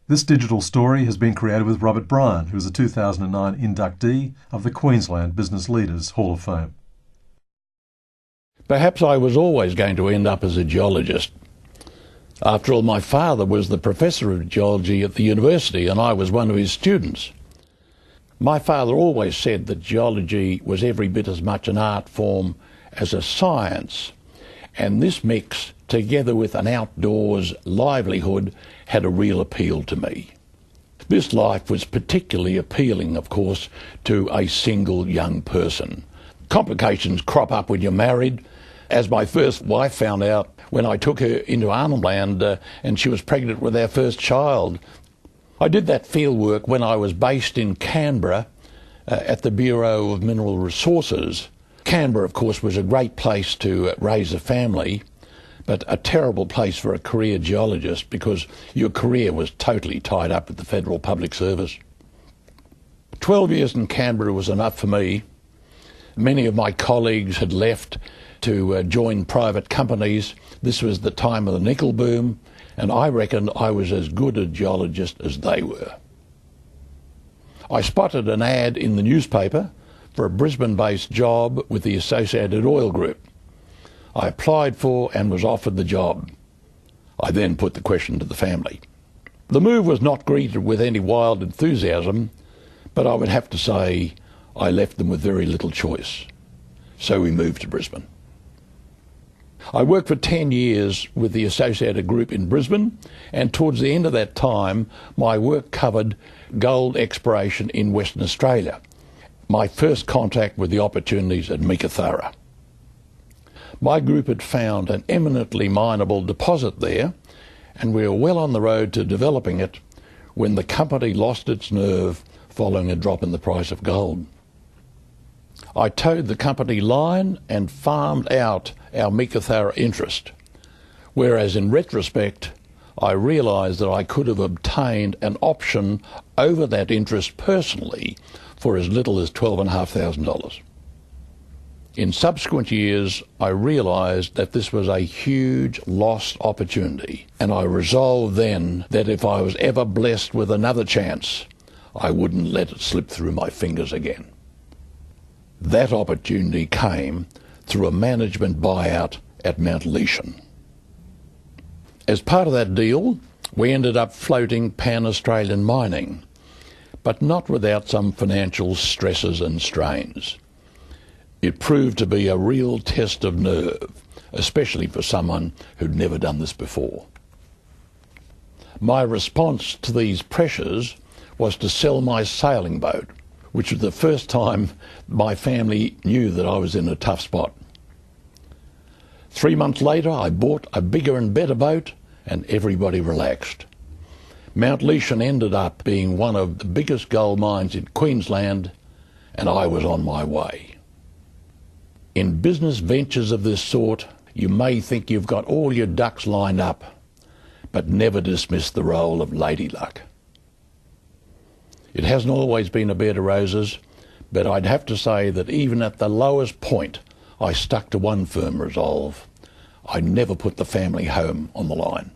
This digital story has been created with Robert Bryan, who is a 2009 inductee of the Queensland Business Leaders Hall of Fame. Perhaps I was always going to end up as a geologist. After all, my father was the professor of geology at the university and I was one of his students. My father always said that geology was every bit as much an art form as a science, and this mix, together with an outdoors livelihood, had a real appeal to me. This life was particularly appealing, of course, to a single young person. Complications crop up when you're married, as my first wife found out when I took her into Arnhem Land and she was pregnant with our first child. I did that field work when I was based in Canberra at the Bureau of Mineral Resources. Canberra, of course, was a great place to raise a family, but a terrible place for a career geologist because your career was totally tied up with the Federal Public Service. 12 years in Canberra was enough for me. Many of my colleagues had left to join private companies. This was the time of the nickel boom, and I reckoned I was as good a geologist as they were. I spotted an ad in the newspaper for a Brisbane-based job with the Associated Oil Group. I applied for and was offered the job. I then put the question to the family. The move was not greeted with any wild enthusiasm, but I would have to say I left them with very little choice. So we moved to Brisbane. I worked for 10 years with the Associated Group in Brisbane, and towards the end of that time, my work covered gold exploration in Western Australia. My first contact with the opportunities at Meekatharra. My group had found an eminently mineable deposit there, and we were well on the road to developing it when the company lost its nerve following a drop in the price of gold. I towed the company line and farmed out our Meekatharra interest, whereas in retrospect, I realised that I could have obtained an option over that interest personally for as little as $12,500. In subsequent years, I realised that this was a huge lost opportunity, and I resolved then that if I was ever blessed with another chance, I wouldn't let it slip through my fingers again. That opportunity came through a management buyout at Mount Leyshon. As part of that deal, we ended up floating pan-Australian mining, but not without some financial stresses and strains. It proved to be a real test of nerve, especially for someone who'd never done this before. My response to these pressures was to sell my sailing boat, which was the first time my family knew that I was in a tough spot. 3 months later, I bought a bigger and better boat, and everybody relaxed. Mount Leyshon ended up being one of the biggest gold mines in Queensland, and I was on my way. In business ventures of this sort, you may think you've got all your ducks lined up, but never dismiss the role of lady luck. It hasn't always been a bed of roses, but I'd have to say that even at the lowest point, I stuck to one firm resolve. I never put the family home on the line.